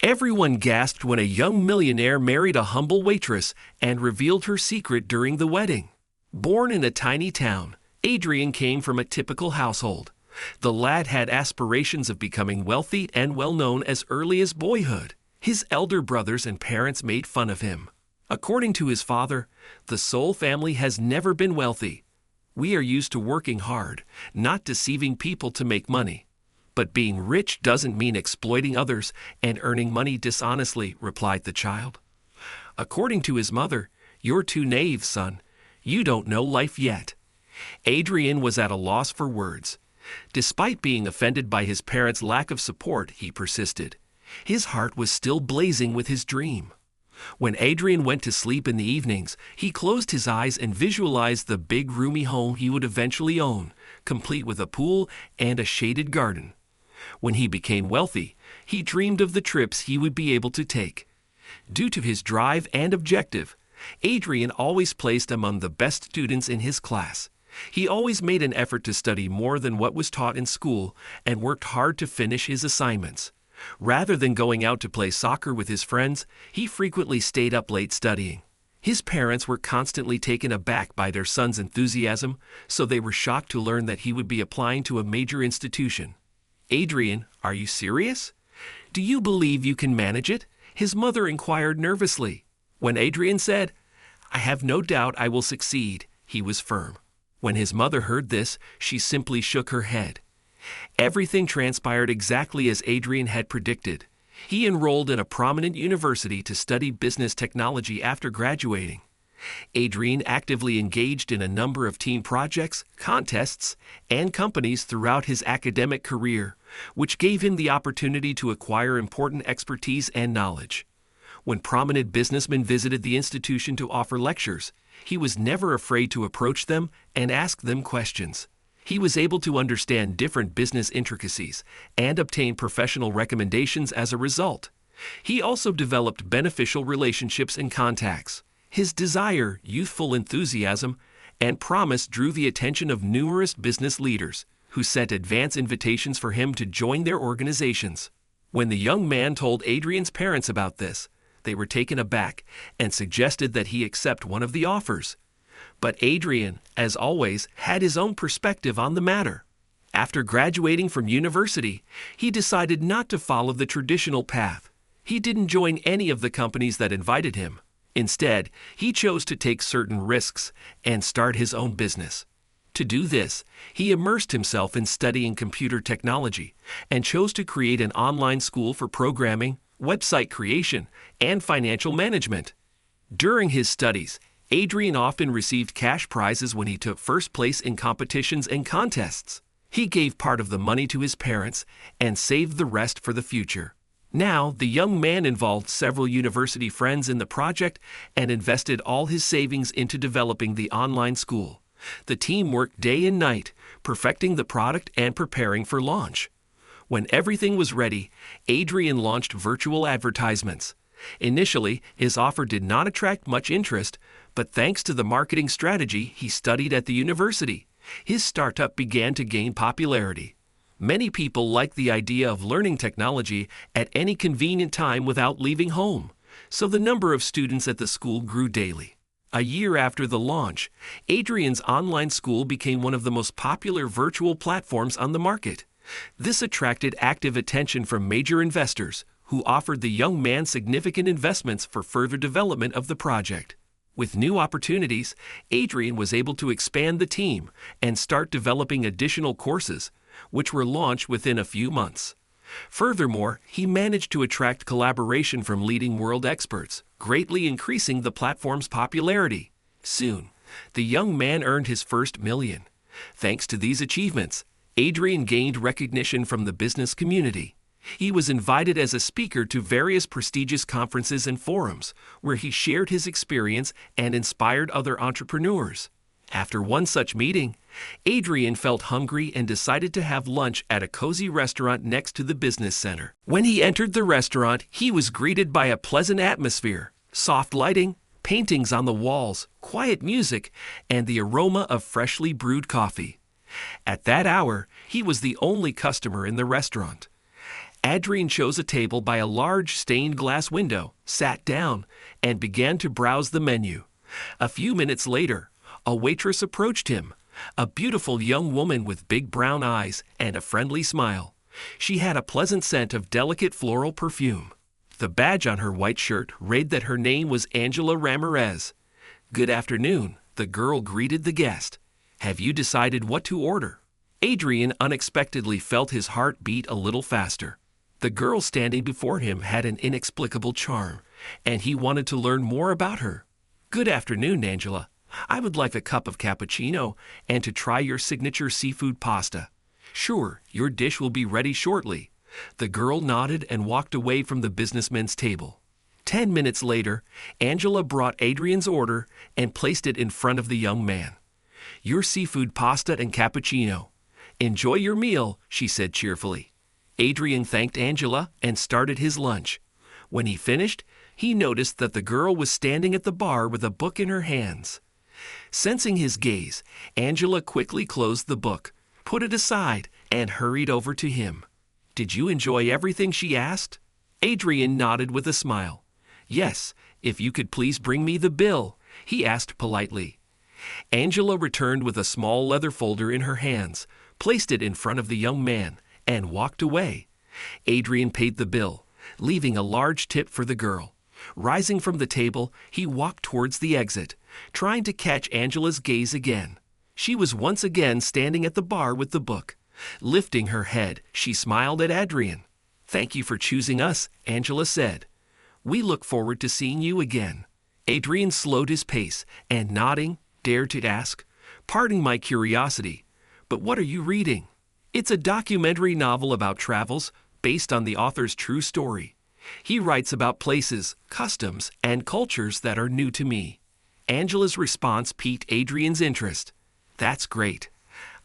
Everyone gasped when a young millionaire married a humble waitress and revealed her secret during the wedding. Born in a tiny town, Adrian came from a typical household. The lad had aspirations of becoming wealthy and well-known as early as boyhood. His elder brothers and parents made fun of him. According to his father, the Soul family has never been wealthy. We are used to working hard, not deceiving people to make money. But being rich doesn't mean exploiting others and earning money dishonestly, replied the child. According to his mother, you're too naive, son. You don't know life yet. Adrian was at a loss for words. Despite being offended by his parents' lack of support, he persisted. His heart was still blazing with his dream. When Adrian went to sleep in the evenings, he closed his eyes and visualized the big roomy home he would eventually own, complete with a pool and a shaded garden. When he became wealthy, he dreamed of the trips he would be able to take. Due to his drive and objective, Adrian always placed among the best students in his class. He always made an effort to study more than what was taught in school and worked hard to finish his assignments. Rather than going out to play soccer with his friends, he frequently stayed up late studying. His parents were constantly taken aback by their son's enthusiasm, so they were shocked to learn that he would be applying to a major institution. Adrian, are you serious? Do you believe you can manage it? His mother inquired nervously. When Adrian said, I have no doubt I will succeed, he was firm. When his mother heard this, she simply shook her head. Everything transpired exactly as Adrian had predicted. He enrolled in a prominent university to study business technology after graduating. Adrian actively engaged in a number of team projects, contests, and companies throughout his academic career, which gave him the opportunity to acquire important expertise and knowledge. When prominent businessmen visited the institution to offer lectures, he was never afraid to approach them and ask them questions. He was able to understand different business intricacies and obtain professional recommendations as a result. He also developed beneficial relationships and contacts. His desire, youthful enthusiasm, and promise drew the attention of numerous business leaders, who sent advance invitations for him to join their organizations. When the young man told Adrian's parents about this, they were taken aback and suggested that he accept one of the offers. But Adrian, as always, had his own perspective on the matter. After graduating from university, he decided not to follow the traditional path. He didn't join any of the companies that invited him. Instead, he chose to take certain risks and start his own business. To do this, he immersed himself in studying computer technology and chose to create an online school for programming, website creation, and financial management. During his studies, Adrian often received cash prizes when he took first place in competitions and contests. He gave part of the money to his parents and saved the rest for the future. Now, the young man involved several university friends in the project and invested all his savings into developing the online school. The team worked day and night, perfecting the product and preparing for launch. When everything was ready, Adrian launched virtual advertisements. Initially, his offer did not attract much interest, but thanks to the marketing strategy he studied at the university, his startup began to gain popularity. Many people like the idea of learning technology at any convenient time without leaving home, so the number of students at the school grew daily. A year after the launch, Adrian's online school became one of the most popular virtual platforms on the market. This attracted active attention from major investors, who offered the young man significant investments for further development of the project. With new opportunities, Adrian was able to expand the team and start developing additional courses, which were launched within a few months. Furthermore, he managed to attract collaboration from leading world experts, greatly increasing the platform's popularity. Soon, the young man earned his first million. Thanks to these achievements, Adrian gained recognition from the business community. He was invited as a speaker to various prestigious conferences and forums, where he shared his experience and inspired other entrepreneurs. After one such meeting, Adrian felt hungry and decided to have lunch at a cozy restaurant next to the business center. When he entered the restaurant, he was greeted by a pleasant atmosphere, soft lighting, paintings on the walls, quiet music, and the aroma of freshly brewed coffee. At that hour, he was the only customer in the restaurant. Adrian chose a table by a large stained glass window, sat down, and began to browse the menu. A few minutes later, a waitress approached him, a beautiful young woman with big brown eyes and a friendly smile. She had a pleasant scent of delicate floral perfume. The badge on her white shirt read that her name was Angela Ramirez. "Good afternoon," the girl greeted the guest. "Have you decided what to order?" Adrian unexpectedly felt his heart beat a little faster. The girl standing before him had an inexplicable charm, and he wanted to learn more about her. "Good afternoon, Angela. I would like a cup of cappuccino and to try your signature seafood pasta." "Sure, your dish will be ready shortly." The girl nodded and walked away from the businessman's table. 10 minutes later, Angela brought Adrian's order and placed it in front of the young man. "Your seafood pasta and cappuccino. Enjoy your meal," she said cheerfully. Adrian thanked Angela and started his lunch. When he finished, he noticed that the girl was standing at the bar with a book in her hands. Sensing his gaze, Angela quickly closed the book, put it aside, and hurried over to him. "Did you enjoy everything?" she asked. Adrian nodded with a smile. "Yes, if you could please bring me the bill," he asked politely. Angela returned with a small leather folder in her hands, placed it in front of the young man, and walked away. Adrian paid the bill, leaving a large tip for the girl. Rising from the table, he walked towards the exit, trying to catch Angela's gaze again. She was once again standing at the bar with the book. Lifting her head, she smiled at Adrian. "Thank you for choosing us," Angela said. "We look forward to seeing you again." Adrian slowed his pace and, nodding, dared to ask, "Pardon my curiosity, but what are you reading?" "It's a documentary novel about travels based on the author's true story. He writes about places, customs, and cultures that are new to me." Angela's response piqued Adrian's interest. "That's great.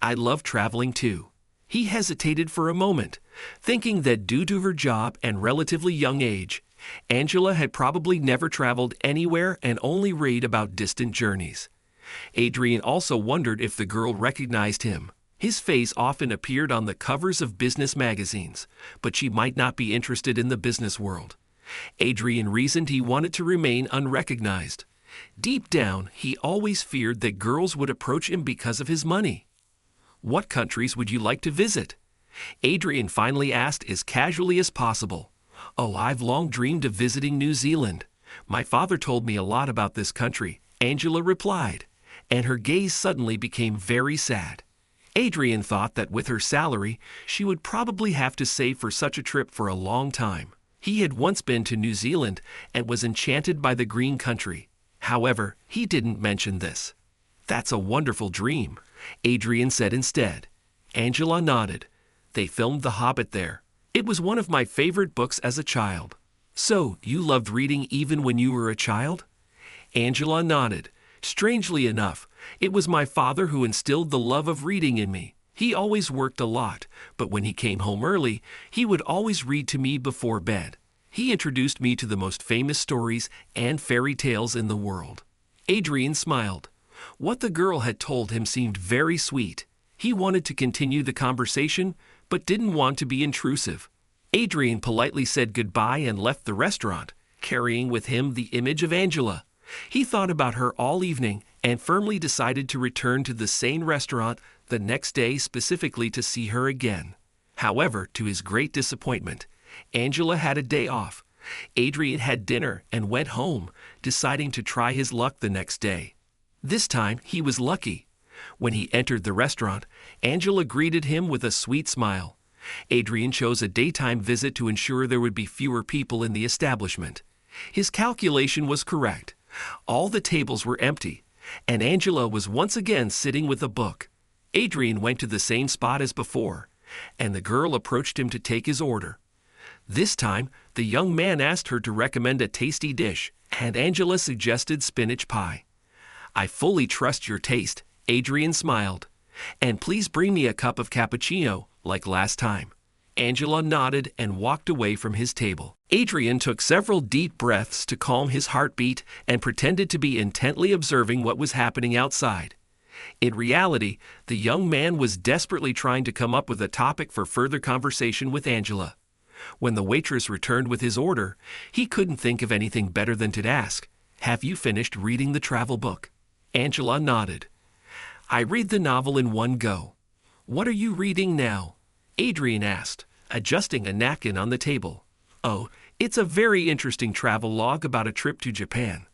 I love traveling too." He hesitated for a moment, thinking that due to her job and relatively young age, Angela had probably never traveled anywhere and only read about distant journeys. Adrian also wondered if the girl recognized him. His face often appeared on the covers of business magazines, but she might not be interested in the business world. Adrian reasoned he wanted to remain unrecognized. Deep down, he always feared that girls would approach him because of his money. "What countries would you like to visit?" Adrian finally asked as casually as possible. "Oh, I've long dreamed of visiting New Zealand. My father told me a lot about this country," Angela replied, and her gaze suddenly became very sad. Adrian thought that with her salary, she would probably have to save for such a trip for a long time. He had once been to New Zealand and was enchanted by the green country. However, he didn't mention this. "That's a wonderful dream," Adrian said instead. Angela nodded. "They filmed The Hobbit there. It was one of my favorite books as a child." "So, you loved reading even when you were a child?" Angela nodded. "Strangely enough, it was my father who instilled the love of reading in me. He always worked a lot, but when he came home early, he would always read to me before bed. He introduced me to the most famous stories and fairy tales in the world." Adrian smiled. What the girl had told him seemed very sweet. He wanted to continue the conversation, but didn't want to be intrusive. Adrian politely said goodbye and left the restaurant, carrying with him the image of Angela. He thought about her all evening and firmly decided to return to the same restaurant the next day specifically to see her again. However, to his great disappointment, Angela had a day off. Adrian had dinner and went home, deciding to try his luck the next day. This time, he was lucky. When he entered the restaurant, Angela greeted him with a sweet smile. Adrian chose a daytime visit to ensure there would be fewer people in the establishment. His calculation was correct. All the tables were empty, and Angela was once again sitting with a book. Adrian went to the same spot as before, and the girl approached him to take his order. This time, the young man asked her to recommend a tasty dish, and Angela suggested spinach pie. "I fully trust your taste," Adrian smiled. "And please bring me a cup of cappuccino, like last time." Angela nodded and walked away from his table. Adrian took several deep breaths to calm his heartbeat and pretended to be intently observing what was happening outside. In reality, the young man was desperately trying to come up with a topic for further conversation with Angela. When the waitress returned with his order, he couldn't think of anything better than to ask, "Have you finished reading the travel book?" Angela nodded. "I read the novel in one go." "What are you reading now?" Adrian asked, adjusting a napkin on the table. "Oh, it's a very interesting travel log about a trip to Japan.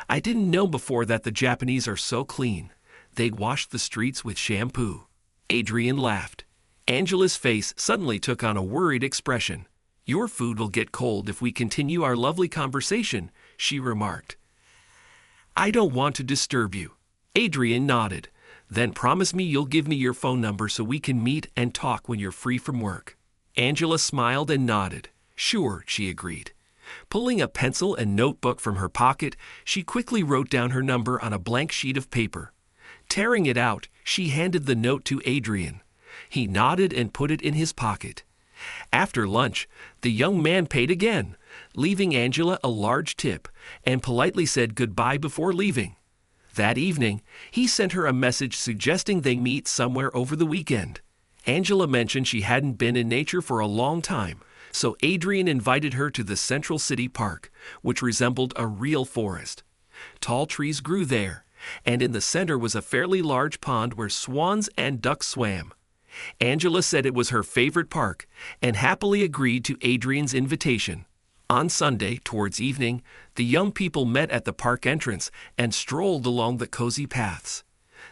I didn't know before that the Japanese are so clean. They wash the streets with shampoo." Adrian laughed. Angela's face suddenly took on a worried expression. "Your food will get cold if we continue our lovely conversation," she remarked. "I don't want to disturb you." Adrian nodded. "Then promise me you'll give me your phone number so we can meet and talk when you're free from work." Angela smiled and nodded. "Sure," she agreed. Pulling a pencil and notebook from her pocket, she quickly wrote down her number on a blank sheet of paper. Tearing it out, she handed the note to Adrian. He nodded and put it in his pocket. After lunch, the young man paid again, leaving Angela a large tip, and politely said goodbye before leaving. That evening, he sent her a message suggesting they meet somewhere over the weekend. Angela mentioned she hadn't been in nature for a long time, so Adrian invited her to the Central City Park, which resembled a real forest. Tall trees grew there, and in the center was a fairly large pond where swans and ducks swam. Angela said it was her favorite park and happily agreed to Adrian's invitation. On Sunday, towards evening, the young people met at the park entrance and strolled along the cozy paths.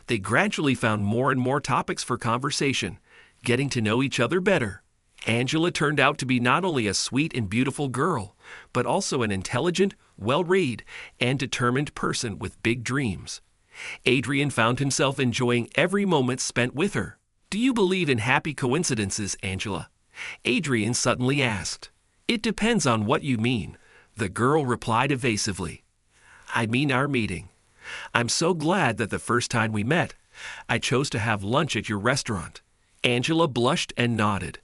They gradually found more and more topics for conversation, getting to know each other better. Angela turned out to be not only a sweet and beautiful girl, but also an intelligent, well-read, and determined person with big dreams. Adrian found himself enjoying every moment spent with her. "Do you believe in happy coincidences, Angela?" Adrian suddenly asked. "It depends on what you mean," the girl replied evasively. "I mean our meeting. I'm so glad that the first time we met, I chose to have lunch at your restaurant." Angela blushed and nodded.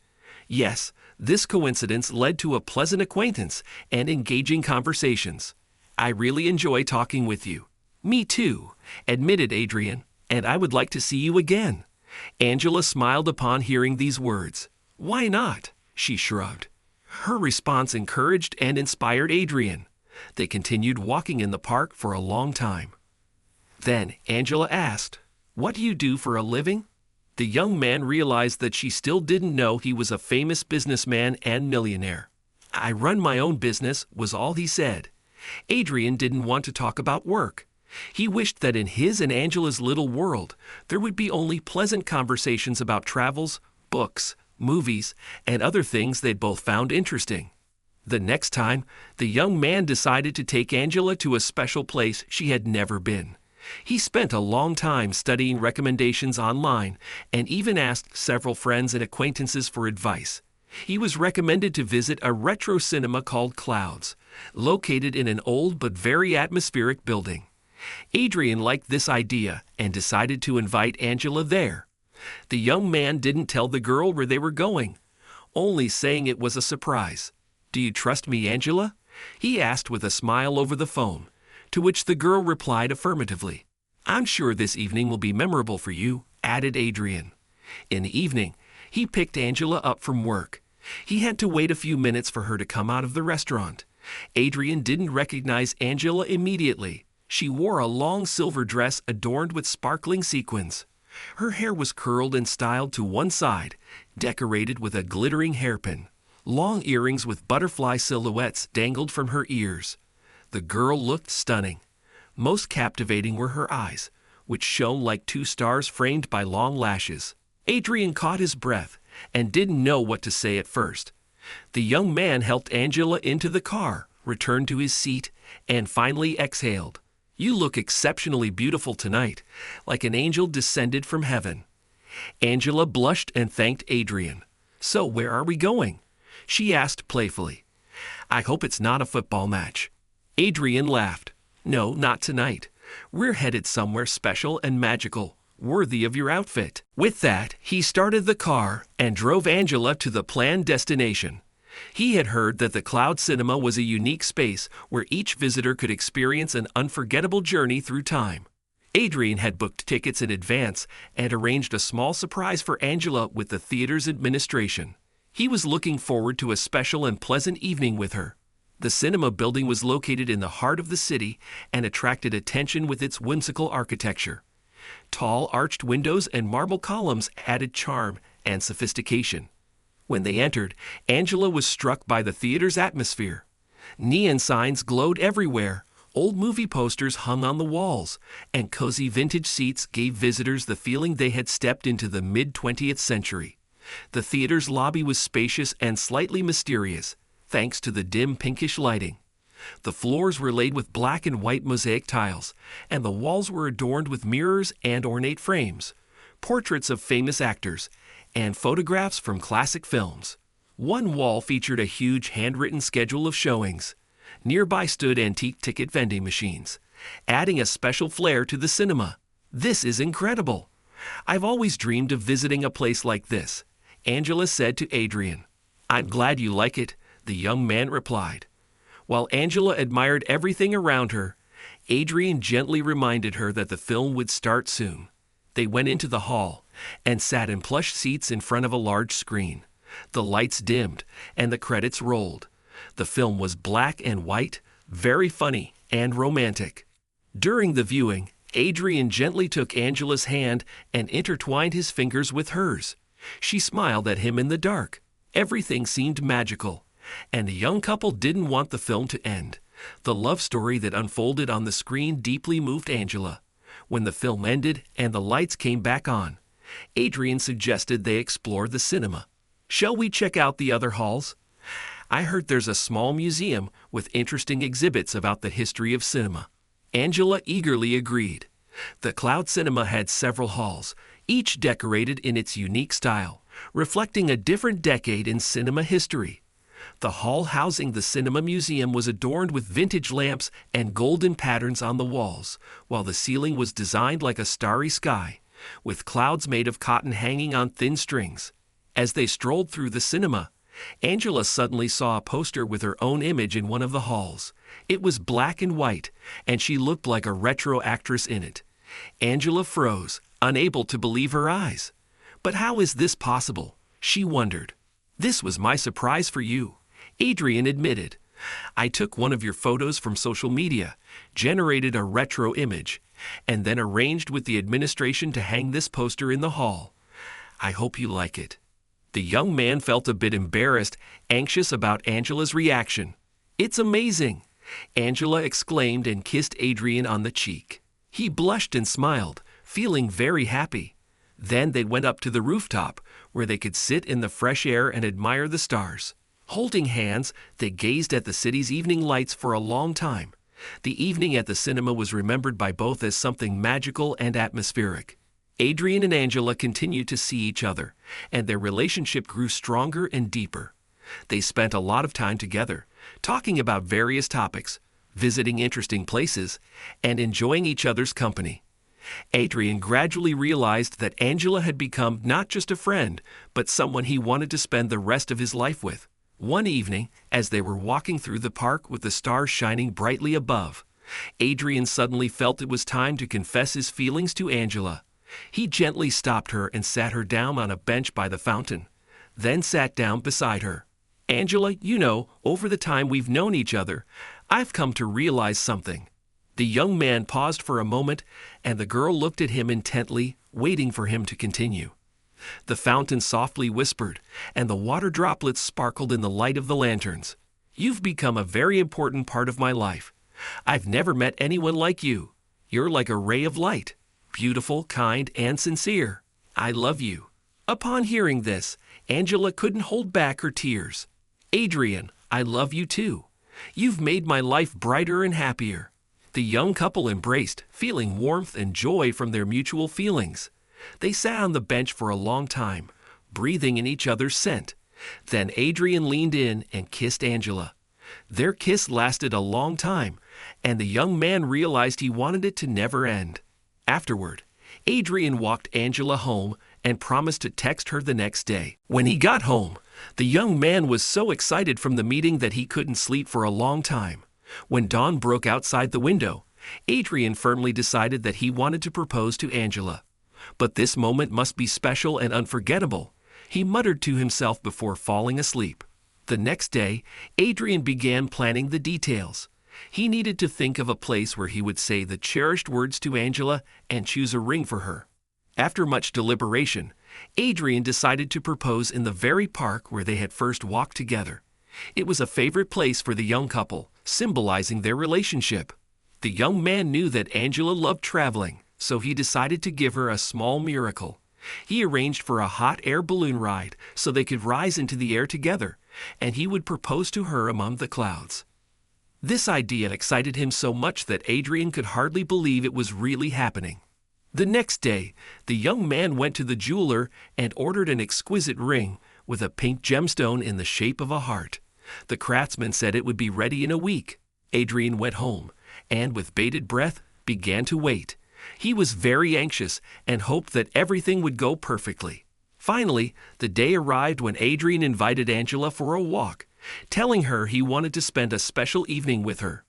"Yes, this coincidence led to a pleasant acquaintance and engaging conversations. I really enjoy talking with you." "Me too," admitted Adrian, "and I would like to see you again." Angela smiled upon hearing these words. "Why not?" she shrugged. Her response encouraged and inspired Adrian. They continued walking in the park for a long time. Then Angela asked, "What do you do for a living?" The young man realized that she still didn't know he was a famous businessman and millionaire. "I run my own business," was all he said. Adrian didn't want to talk about work. He wished that in his and Angela's little world, there would be only pleasant conversations about travels, books, movies, and other things they'd both found interesting. The next time, the young man decided to take Angela to a special place she had never been. He spent a long time studying recommendations online and even asked several friends and acquaintances for advice. He was recommended to visit a retro cinema called Clouds, located in an old but very atmospheric building. Adrian liked this idea and decided to invite Angela there. The young man didn't tell the girl where they were going, only saying it was a surprise. "Do you trust me, Angela?" he asked with a smile over the phone, to which the girl replied affirmatively. "I'm sure this evening will be memorable for you," added Adrian. In the evening, he picked Angela up from work. He had to wait a few minutes for her to come out of the restaurant. Adrian didn't recognize Angela immediately. She wore a long silver dress adorned with sparkling sequins. Her hair was curled and styled to one side, decorated with a glittering hairpin. Long earrings with butterfly silhouettes dangled from her ears. The girl looked stunning. Most captivating were her eyes, which shone like two stars framed by long lashes. Adrian caught his breath and didn't know what to say at first. The young man helped Angela into the car, returned to his seat, and finally exhaled. "You look exceptionally beautiful tonight, like an angel descended from heaven." Angela blushed and thanked Adrian. "So where are we going?" she asked playfully. "I hope it's not a football match." Adrian laughed. "No, not tonight. We're headed somewhere special and magical, worthy of your outfit." With that, he started the car and drove Angela to the planned destination. He had heard that the Cloud Cinema was a unique space where each visitor could experience an unforgettable journey through time. Adrian had booked tickets in advance and arranged a small surprise for Angela with the theater's administration. He was looking forward to a special and pleasant evening with her. The cinema building was located in the heart of the city and attracted attention with its whimsical architecture. Tall, arched windows and marble columns added charm and sophistication. When they entered, Angela was struck by the theater's atmosphere. Neon signs glowed everywhere, old movie posters hung on the walls, and cozy vintage seats gave visitors the feeling they had stepped into the mid-20th century. The theater's lobby was spacious and slightly mysterious, thanks to the dim pinkish lighting. The floors were laid with black and white mosaic tiles, and the walls were adorned with mirrors and ornate frames, portraits of famous actors, and photographs from classic films. One wall featured a huge handwritten schedule of showings. Nearby stood antique ticket vending machines, adding a special flair to the cinema. "This is incredible. I've always dreamed of visiting a place like this," Angela said to Adrian. "I'm glad you like it," the young man replied. While Angela admired everything around her, Adrian gently reminded her that the film would start soon. They went into the hall and sat in plush seats in front of a large screen. The lights dimmed and the credits rolled. The film was black and white, very funny and romantic. During the viewing, Adrian gently took Angela's hand and intertwined his fingers with hers. She smiled at him in the dark. Everything seemed magical, and the young couple didn't want the film to end. The love story that unfolded on the screen deeply moved Angela. When the film ended and the lights came back on, Adrian suggested they explore the cinema. "Shall we check out the other halls? I heard there's a small museum with interesting exhibits about the history of cinema." Angela eagerly agreed. The Cloud Cinema had several halls, each decorated in its unique style, reflecting a different decade in cinema history. The hall housing the Cinema Museum was adorned with vintage lamps and golden patterns on the walls, while the ceiling was designed like a starry sky, with clouds made of cotton hanging on thin strings. As they strolled through the cinema, Angela suddenly saw a poster with her own image in one of the halls. It was black and white, and she looked like a retro actress in it. Angela froze, unable to believe her eyes. "But how is this possible?" she wondered. "This was my surprise for you," Adrian admitted. "I took one of your photos from social media, generated a retro image, and then arranged with the administration to hang this poster in the hall. I hope you like it." The young man felt a bit embarrassed, anxious about Angela's reaction. "It's amazing!" Angela exclaimed and kissed Adrian on the cheek. He blushed and smiled, feeling very happy. Then they went up to the rooftop, where they could sit in the fresh air and admire the stars. Holding hands, they gazed at the city's evening lights for a long time. The evening at the cinema was remembered by both as something magical and atmospheric. Adrian and Angela continued to see each other, and their relationship grew stronger and deeper. They spent a lot of time together, talking about various topics, visiting interesting places, and enjoying each other's company. Adrian gradually realized that Angela had become not just a friend, but someone he wanted to spend the rest of his life with. One evening, as they were walking through the park with the stars shining brightly above, Adrian suddenly felt it was time to confess his feelings to Angela. He gently stopped her and sat her down on a bench by the fountain, then sat down beside her. "Angela, over the time we've known each other, I've come to realize something." The young man paused for a moment, and the girl looked at him intently, waiting for him to continue. The fountain softly whispered, and the water droplets sparkled in the light of the lanterns. "You've become a very important part of my life. I've never met anyone like you. You're like a ray of light. Beautiful, kind, and sincere. I love you." Upon hearing this, Angela couldn't hold back her tears. "Adrian, I love you too. You've made my life brighter and happier." The young couple embraced, feeling warmth and joy from their mutual feelings. They sat on the bench for a long time, breathing in each other's scent. Then Adrian leaned in and kissed Angela. Their kiss lasted a long time, and the young man realized he wanted it to never end. Afterward, Adrian walked Angela home and promised to text her the next day. When he got home, the young man was so excited from the meeting that he couldn't sleep for a long time. When dawn broke outside the window, Adrian firmly decided that he wanted to propose to Angela. But this moment must be special and unforgettable. He muttered to himself before falling asleep. The next day, Adrian began planning the details. He needed to think of a place where he would say the cherished words to Angela and choose a ring for her. After much deliberation, Adrian decided to propose in the very park where they had first walked together. It was a favorite place for the young couple, symbolizing their relationship. The young man knew that Angela loved traveling, so he decided to give her a small miracle. He arranged for a hot air balloon ride so they could rise into the air together, and he would propose to her among the clouds. This idea excited him so much that Adrian could hardly believe it was really happening. The next day, the young man went to the jeweler and ordered an exquisite ring with a pink gemstone in the shape of a heart. The craftsman said it would be ready in a week. Adrian went home and, with bated breath, began to wait. He was very anxious and hoped that everything would go perfectly. Finally, the day arrived when Adrian invited Angela for a walk, telling her he wanted to spend a special evening with her.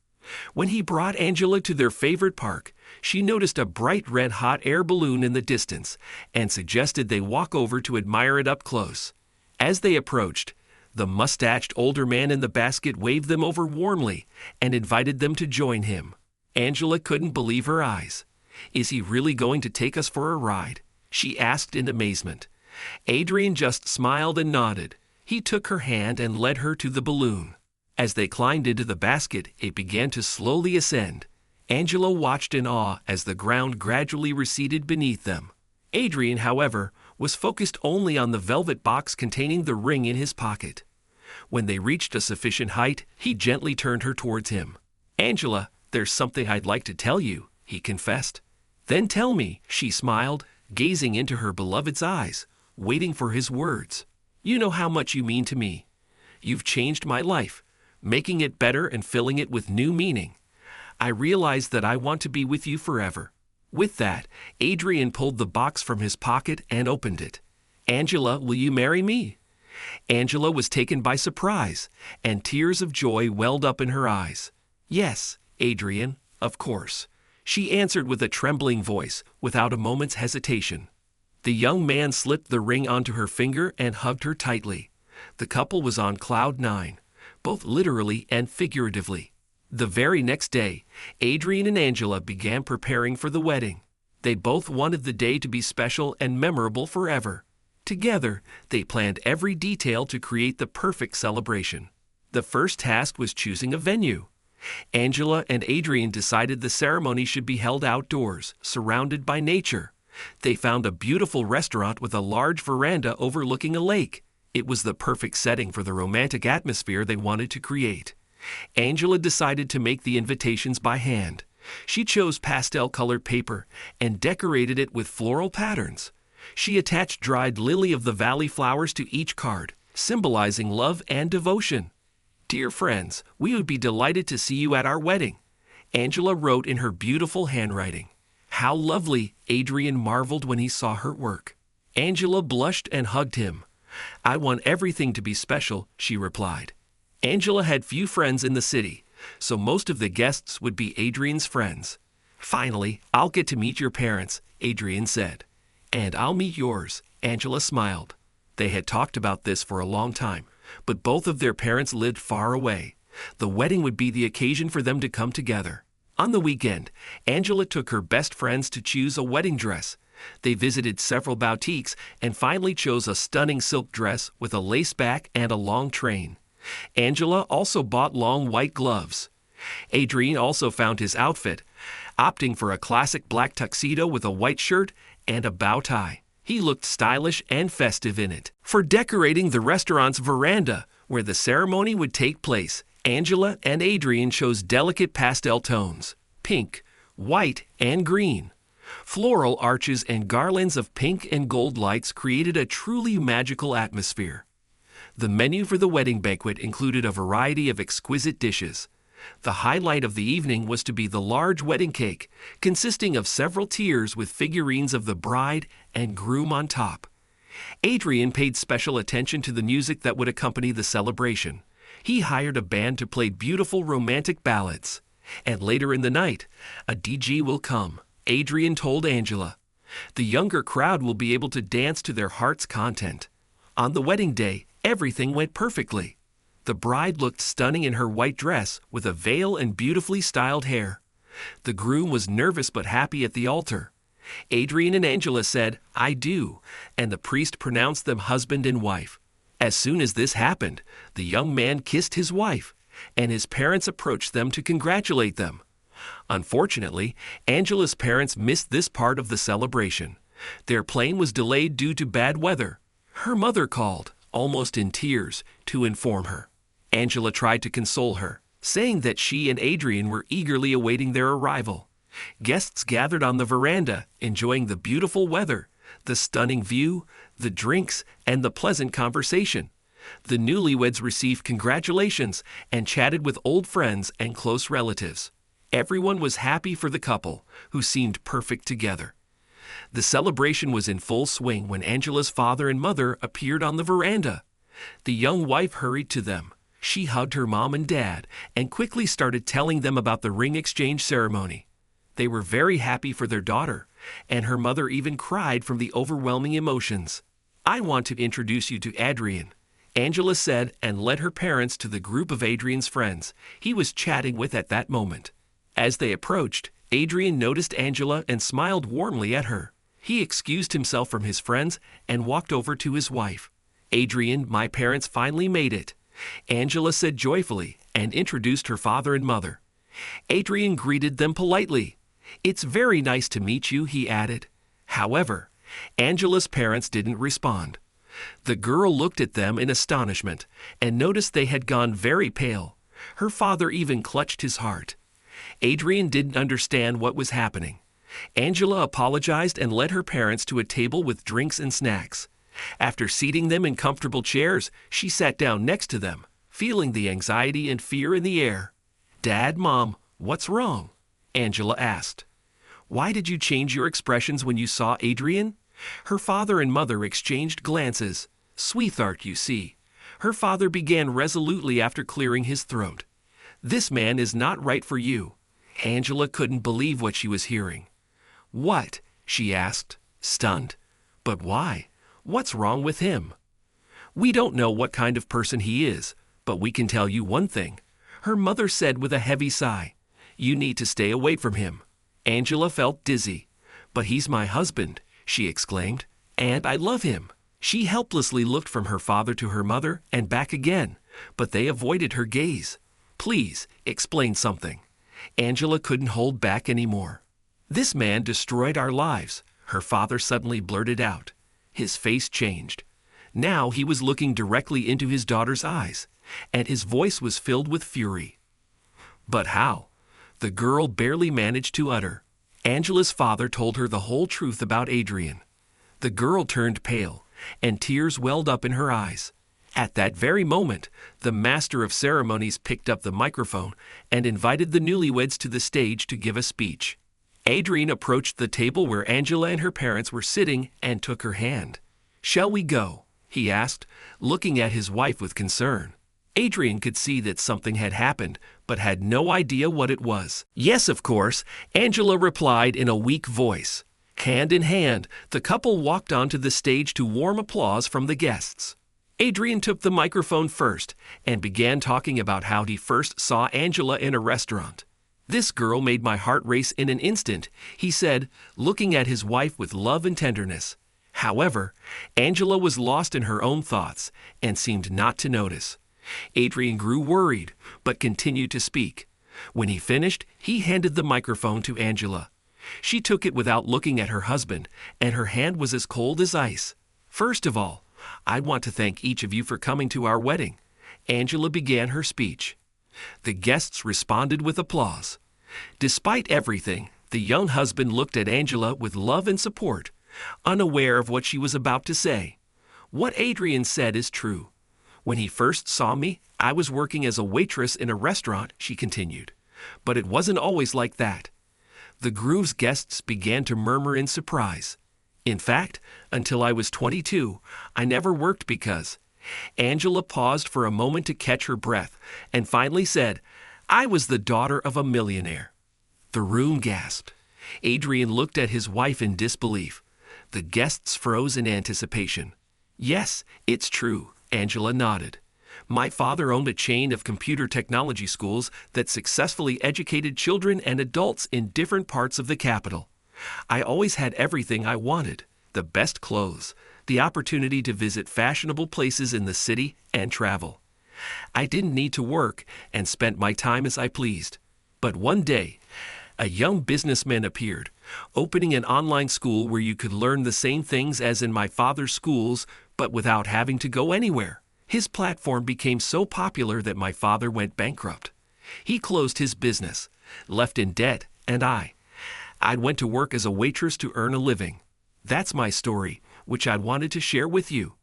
When he brought Angela to their favorite park, she noticed a bright red hot air balloon in the distance and suggested they walk over to admire it up close. As they approached, the mustached older man in the basket waved them over warmly and invited them to join him. Angela couldn't believe her eyes. "Is he really going to take us for a ride?" she asked in amazement. Adrian just smiled and nodded. He took her hand and led her to the balloon. As they climbed into the basket, it began to slowly ascend. Angela watched in awe as the ground gradually receded beneath them. Adrian, however, was focused only on the velvet box containing the ring in his pocket. When they reached a sufficient height, he gently turned her towards him. "Angela, there's something I'd like to tell you," he confessed. "Then tell me," she smiled, gazing into her beloved's eyes, waiting for his words. "You know how much you mean to me. You've changed my life, making it better and filling it with new meaning. I realize that I want to be with you forever." With that, Adrian pulled the box from his pocket and opened it. "Angela, will you marry me?" Angela was taken by surprise, and tears of joy welled up in her eyes. "Yes, Adrian, of course," she answered with a trembling voice, without a moment's hesitation. The young man slipped the ring onto her finger and hugged her tightly. The couple was on cloud 9, both literally and figuratively. The very next day, Adrian and Angela began preparing for the wedding. They both wanted the day to be special and memorable forever. Together, they planned every detail to create the perfect celebration. The first task was choosing a venue. Angela and Adrian decided the ceremony should be held outdoors, surrounded by nature. They found a beautiful restaurant with a large veranda overlooking a lake. It was the perfect setting for the romantic atmosphere they wanted to create. Angela decided to make the invitations by hand. She chose pastel-colored paper and decorated it with floral patterns. She attached dried lily-of-the-valley flowers to each card, symbolizing love and devotion. "Dear friends, we would be delighted to see you at our wedding," Angela wrote in her beautiful handwriting. "How lovely," Adrian marveled when he saw her work. Angela blushed and hugged him. "I want everything to be special," she replied. Angela had few friends in the city, so most of the guests would be Adrian's friends. "Finally, I'll get to meet your parents," Adrian said. "And I'll meet yours," Angela smiled. They had talked about this for a long time, but both of their parents lived far away. The wedding would be the occasion for them to come together. On the weekend, Angela took her best friends to choose a wedding dress. They visited several boutiques and finally chose a stunning silk dress with a lace back and a long train. Angela also bought long white gloves. Adrian also found his outfit, opting for a classic black tuxedo with a white shirt and a bow tie. He looked stylish and festive in it. For decorating the restaurant's veranda, where the ceremony would take place, Angela and Adrian chose delicate pastel tones, pink, white, and green. Floral arches and garlands of pink and gold lights created a truly magical atmosphere. The menu for the wedding banquet included a variety of exquisite dishes. The highlight of the evening was to be the large wedding cake, consisting of several tiers with figurines of the bride and groom on top. Adrian paid special attention to the music that would accompany the celebration. He hired a band to play beautiful romantic ballads. And later in the night, a DJ will come, Adrian told Angela. The younger crowd will be able to dance to their heart's content. On the wedding day, everything went perfectly. The bride looked stunning in her white dress with a veil and beautifully styled hair. The groom was nervous but happy at the altar. Adrian and Angela said, "I do," and the priest pronounced them husband and wife. As soon as this happened, the young man kissed his wife, and his parents approached them to congratulate them. Unfortunately, Angela's parents missed this part of the celebration. Their plane was delayed due to bad weather. Her mother called, almost in tears, to inform her. Angela tried to console her, saying that she and Adrian were eagerly awaiting their arrival. Guests gathered on the veranda, enjoying the beautiful weather, the stunning view, the drinks, and the pleasant conversation. The newlyweds received congratulations and chatted with old friends and close relatives. Everyone was happy for the couple, who seemed perfect together. The celebration was in full swing when Angela's father and mother appeared on the veranda. The young wife hurried to them. She hugged her mom and dad and quickly started telling them about the ring exchange ceremony. They were very happy for their daughter, and her mother even cried from the overwhelming emotions. "I want to introduce you to Adrian," Angela said, and led her parents to the group of Adrian's friends he was chatting with at that moment. As they approached, Adrian noticed Angela and smiled warmly at her. He excused himself from his friends and walked over to his wife. "Adrian, my parents finally made it," Angela said joyfully and introduced her father and mother. Adrian greeted them politely. "It's very nice to meet you," he added. However, Angela's parents didn't respond. The girl looked at them in astonishment and noticed they had gone very pale. Her father even clutched his heart. Adrian didn't understand what was happening. Angela apologized and led her parents to a table with drinks and snacks. After seating them in comfortable chairs, she sat down next to them, feeling the anxiety and fear in the air. "Dad, Mom, what's wrong?" Angela asked. "Why did you change your expressions when you saw Adrian?" Her father and mother exchanged glances. "Sweetheart, you see," her father began resolutely after clearing his throat. "This man is not right for you." Angela couldn't believe what she was hearing. "What?" she asked, stunned. "But why? What's wrong with him?" "We don't know what kind of person he is, but we can tell you one thing," her mother said with a heavy sigh. "You need to stay away from him." Angela felt dizzy. "But he's my husband," she exclaimed, "and I love him." She helplessly looked from her father to her mother and back again, but they avoided her gaze. "Please, explain something." Angela couldn't hold back anymore. "This man destroyed our lives," her father suddenly blurted out. His face changed. Now he was looking directly into his daughter's eyes, and his voice was filled with fury. "But how?" the girl barely managed to utter. Angela's father told her the whole truth about Adrian. The girl turned pale, and tears welled up in her eyes. At that very moment, the master of ceremonies picked up the microphone and invited the newlyweds to the stage to give a speech. Adrian approached the table where Angela and her parents were sitting and took her hand. "Shall we go?" he asked, looking at his wife with concern. Adrian could see that something had happened, but had no idea what it was. "Yes, of course," Angela replied in a weak voice. Hand in hand, the couple walked onto the stage to warm applause from the guests. Adrian took the microphone first and began talking about how he first saw Angela in a restaurant. "This girl made my heart race in an instant," he said, looking at his wife with love and tenderness. However, Angela was lost in her own thoughts and seemed not to notice. Adrian grew worried, but continued to speak. When he finished, he handed the microphone to Angela. She took it without looking at her husband, and her hand was as cold as ice. "First of all, I want to thank each of you for coming to our wedding," Angela began her speech. The guests responded with applause. Despite everything, the young husband looked at Angela with love and support, unaware of what she was about to say. "What Adrian said is true. When he first saw me, I was working as a waitress in a restaurant," she continued. "But it wasn't always like that." The groom's guests began to murmur in surprise. "In fact, until I was 22, I never worked because—" Angela paused for a moment to catch her breath and finally said, "I was the daughter of a millionaire." The room gasped. Adrian looked at his wife in disbelief. The guests froze in anticipation. Yes, it's true, Angela nodded. My father owned a chain of computer technology schools that successfully educated children and adults in different parts of the capital. I always had everything I wanted: the best clothes, the opportunity to visit fashionable places in the city, and travel. I didn't need to work and spent my time as I pleased. But one day, a young businessman appeared, opening an online school where you could learn the same things as in my father's schools, but without having to go anywhere. His platform became so popular that my father went bankrupt. He closed his business, left in debt, and I went to work as a waitress to earn a living. That's my story, which I wanted to share with you.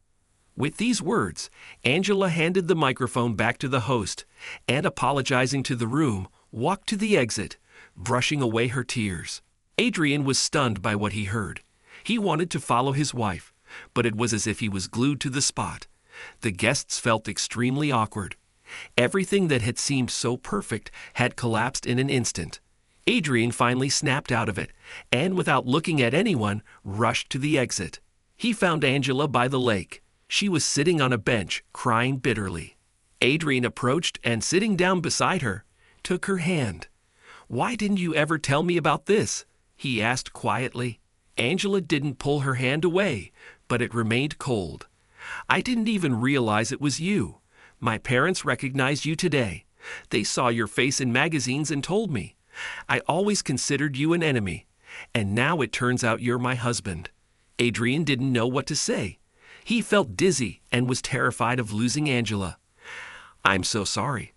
With these words, Angela handed the microphone back to the host and, apologizing to the room, walked to the exit, brushing away her tears. Adrian was stunned by what he heard. He wanted to follow his wife, but it was as if he was glued to the spot. The guests felt extremely awkward. Everything that had seemed so perfect had collapsed in an instant. Adrian finally snapped out of it, and without looking at anyone, rushed to the exit. He found Angela by the lake. She was sitting on a bench, crying bitterly. Adrian approached and, sitting down beside her, took her hand. "Why didn't you ever tell me about this?" he asked quietly. Angela didn't pull her hand away, but it remained cold. "I didn't even realize it was you. My parents recognized you today. They saw your face in magazines and told me. I always considered you an enemy, and now it turns out you're my husband." Adrian didn't know what to say. He felt dizzy and was terrified of losing Angela. "I'm so sorry.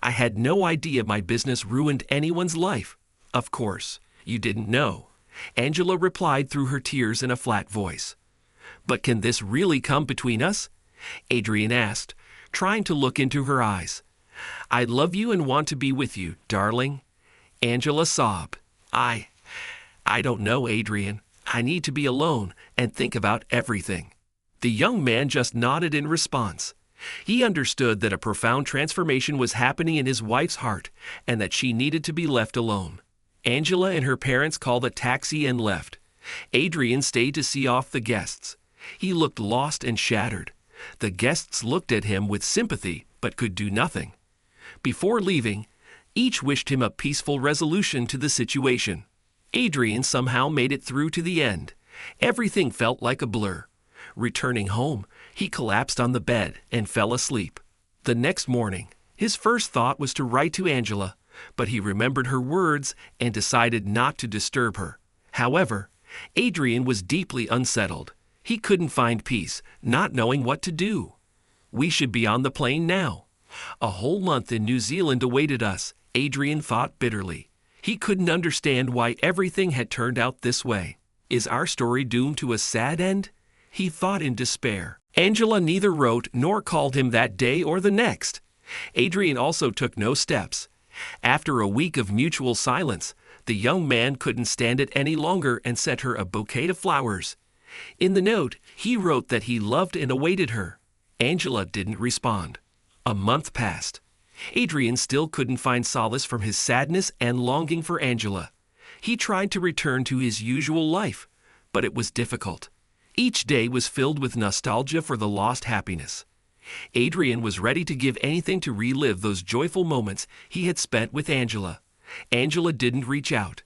I had no idea my business ruined anyone's life." "Of course, you didn't know," Angela replied through her tears in a flat voice. "But can this really come between us?" Adrian asked, trying to look into her eyes. "I love you and want to be with you, darling." Angela sobbed. I don't know, Adrian. I need to be alone and think about everything." The young man just nodded in response. He understood that a profound transformation was happening in his wife's heart and that she needed to be left alone. Angela and her parents called a taxi and left. Adrian stayed to see off the guests. He looked lost and shattered. The guests looked at him with sympathy but could do nothing. Before leaving, each wished him a peaceful resolution to the situation. Adrian somehow made it through to the end. Everything felt like a blur. Returning home, he collapsed on the bed and fell asleep. The next morning, his first thought was to write to Angela, but he remembered her words and decided not to disturb her. However, Adrian was deeply unsettled. He couldn't find peace, not knowing what to do. We should be on the plane now. A whole month in New Zealand awaited us, Adrian thought bitterly. He couldn't understand why everything had turned out this way. Is our story doomed to a sad end? He thought in despair. Angela neither wrote nor called him that day or the next. Adrian also took no steps. After a week of mutual silence, the young man couldn't stand it any longer and sent her a bouquet of flowers. In the note, he wrote that he loved and awaited her. Angela didn't respond. A month passed. Adrian still couldn't find solace from his sadness and longing for Angela. He tried to return to his usual life, but it was difficult. Each day was filled with nostalgia for the lost happiness. Adrian was ready to give anything to relive those joyful moments he had spent with Angela. Angela didn't reach out.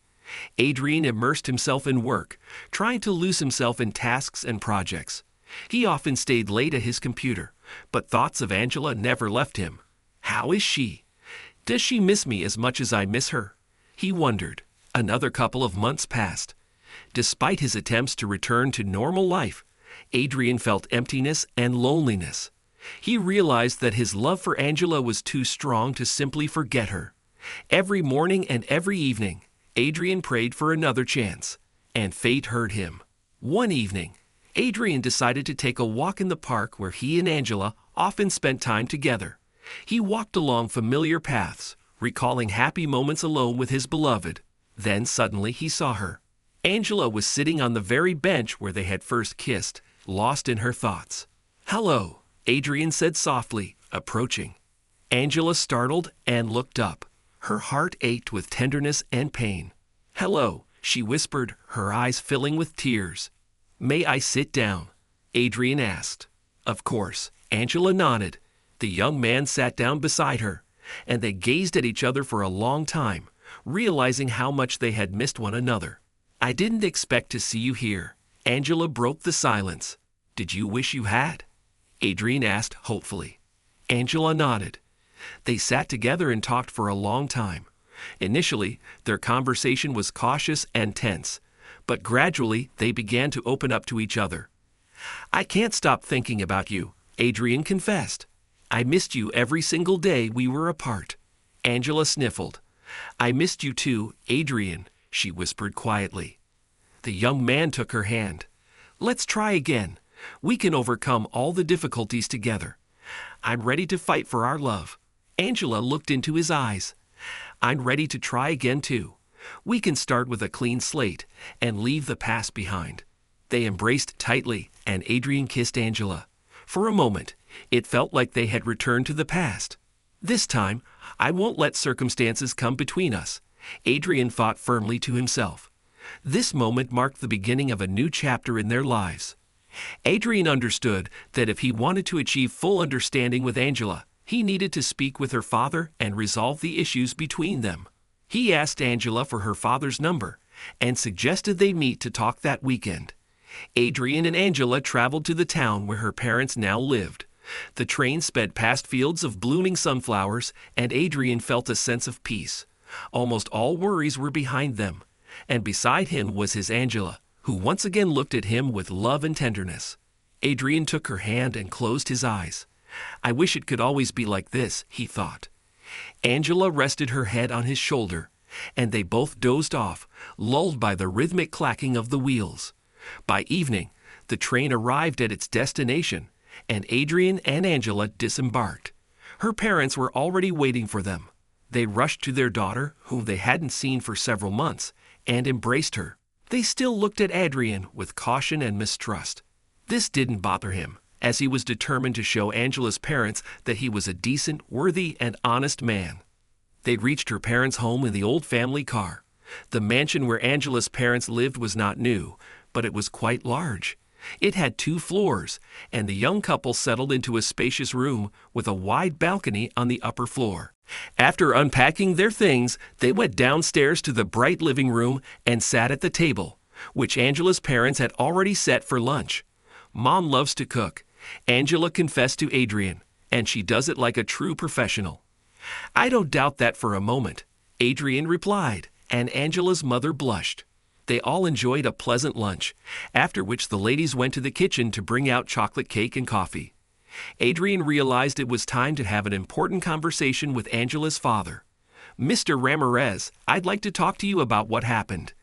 Adrian immersed himself in work, trying to lose himself in tasks and projects. He often stayed late at his computer, but thoughts of Angela never left him. How is she? Does she miss me as much as I miss her? He wondered. Another couple of months passed. Despite his attempts to return to normal life, Adrian felt emptiness and loneliness. He realized that his love for Angela was too strong to simply forget her. Every morning and every evening, Adrian prayed for another chance, and fate heard him. One evening, Adrian decided to take a walk in the park where he and Angela often spent time together. He walked along familiar paths, recalling happy moments alone with his beloved. Then suddenly he saw her. Angela was sitting on the very bench where they had first kissed, lost in her thoughts. "Hello," Adrian said softly, approaching. Angela startled and looked up. Her heart ached with tenderness and pain. "Hello," she whispered, her eyes filling with tears. "May I sit down?" Adrian asked. Of course, Angela nodded. The young man sat down beside her, and they gazed at each other for a long time, realizing how much they had missed one another. I didn't expect to see you here. Angela broke the silence. Did you wish you had? Adrian asked hopefully. Angela nodded. They sat together and talked for a long time. Initially, their conversation was cautious and tense, but gradually they began to open up to each other. I can't stop thinking about you, Adrian confessed. I missed you every single day we were apart. Angela sniffled. I missed you too, Adrian, she whispered quietly. The young man took her hand. Let's try again. We can overcome all the difficulties together. I'm ready to fight for our love. Angela looked into his eyes. I'm ready to try again too. We can start with a clean slate and leave the past behind. They embraced tightly, and Adrian kissed Angela. For a moment, it felt like they had returned to the past. This time, I won't let circumstances come between us, Adrian thought firmly to himself. This moment marked the beginning of a new chapter in their lives. Adrian understood that if he wanted to achieve full understanding with Angela, he needed to speak with her father and resolve the issues between them. He asked Angela for her father's number and suggested they meet to talk that weekend. Adrian and Angela traveled to the town where her parents now lived. The train sped past fields of blooming sunflowers, and Adrian felt a sense of peace. Almost all worries were behind them, and beside him was his Angela, who once again looked at him with love and tenderness. Adrian took her hand and closed his eyes. I wish it could always be like this, he thought. Angela rested her head on his shoulder, and they both dozed off, lulled by the rhythmic clacking of the wheels. By evening, the train arrived at its destination, and Adrian and Angela disembarked. Her parents were already waiting for them. They rushed to their daughter, whom they hadn't seen for several months, and embraced her. They still looked at Adrian with caution and mistrust. This didn't bother him, as he was determined to show Angela's parents that he was a decent, worthy, and honest man. They reached her parents' home in the old family car. The mansion where Angela's parents lived was not new, but it was quite large. It had 2 floors, and the young couple settled into a spacious room with a wide balcony on the upper floor. After unpacking their things, they went downstairs to the bright living room and sat at the table, which Angela's parents had already set for lunch. Mom loves to cook, Angela confessed to Adrian, and she does it like a true professional. I don't doubt that for a moment, Adrian replied, and Angela's mother blushed. They all enjoyed a pleasant lunch, after which the ladies went to the kitchen to bring out chocolate cake and coffee. Adrian realized it was time to have an important conversation with Angela's father. Mr. Ramirez, I'd like to talk to you about what happened.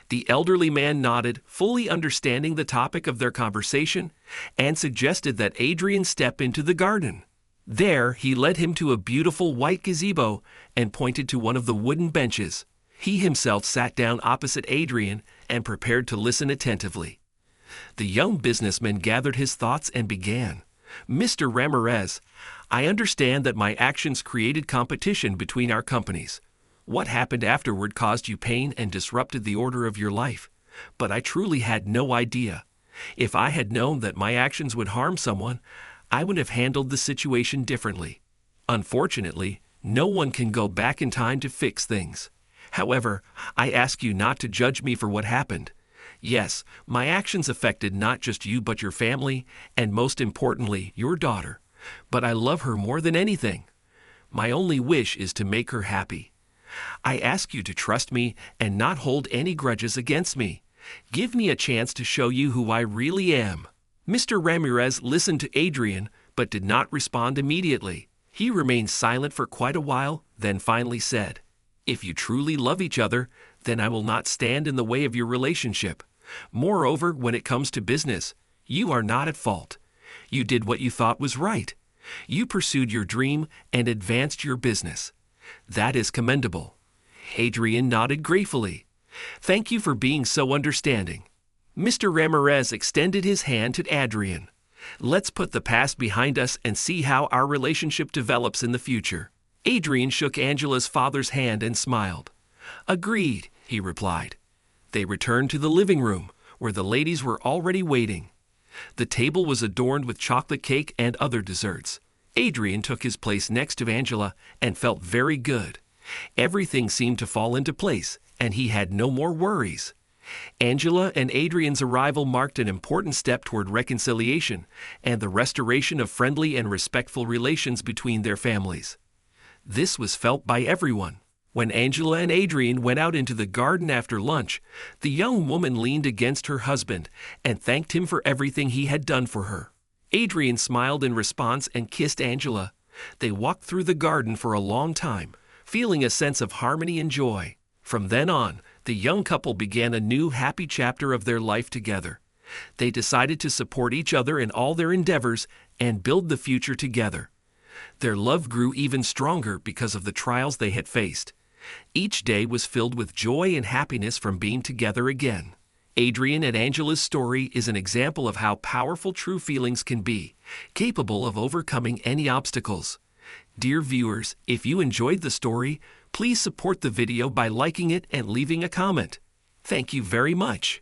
The elderly man nodded, fully understanding the topic of their conversation, and suggested that Adrian step into the garden. There, he led him to a beautiful white gazebo and pointed to one of the wooden benches. He himself sat down opposite Adrian and prepared to listen attentively. The young businessman gathered his thoughts and began. Mr. Ramirez, I understand that my actions created competition between our companies. What happened afterward caused you pain and disrupted the order of your life, but I truly had no idea. If I had known that my actions would harm someone, I would have handled the situation differently. Unfortunately, no one can go back in time to fix things. However, I ask you not to judge me for what happened. Yes, my actions affected not just you but your family, and most importantly, your daughter. But I love her more than anything. My only wish is to make her happy. I ask you to trust me and not hold any grudges against me. Give me a chance to show you who I really am. Mr. Ramirez listened to Adrian, but did not respond immediately. He remained silent for quite a while, then finally said, If you truly love each other, then I will not stand in the way of your relationship. Moreover, when it comes to business, you are not at fault. You did what you thought was right. You pursued your dream and advanced your business. That is commendable. Adrian nodded gratefully. Thank you for being so understanding. Mr. Ramirez extended his hand to Adrian. Let's put the past behind us and see how our relationship develops in the future. Adrian shook Angela's father's hand and smiled. Agreed, he replied. They returned to the living room, where the ladies were already waiting. The table was adorned with chocolate cake and other desserts. Adrian took his place next to Angela and felt very good. Everything seemed to fall into place, and he had no more worries. Angela and Adrian's arrival marked an important step toward reconciliation and the restoration of friendly and respectful relations between their families. This was felt by everyone. When Angela and Adrian went out into the garden after lunch, the young woman leaned against her husband and thanked him for everything he had done for her. Adrian smiled in response and kissed Angela. They walked through the garden for a long time, feeling a sense of harmony and joy. From then on, the young couple began a new happy chapter of their life together. They decided to support each other in all their endeavors and build the future together. Their love grew even stronger because of the trials they had faced. Each day was filled with joy and happiness from being together again. Adrian and Angela's story is an example of how powerful true feelings can be, capable of overcoming any obstacles. Dear viewers, if you enjoyed the story, please support the video by liking it and leaving a comment. Thank you very much.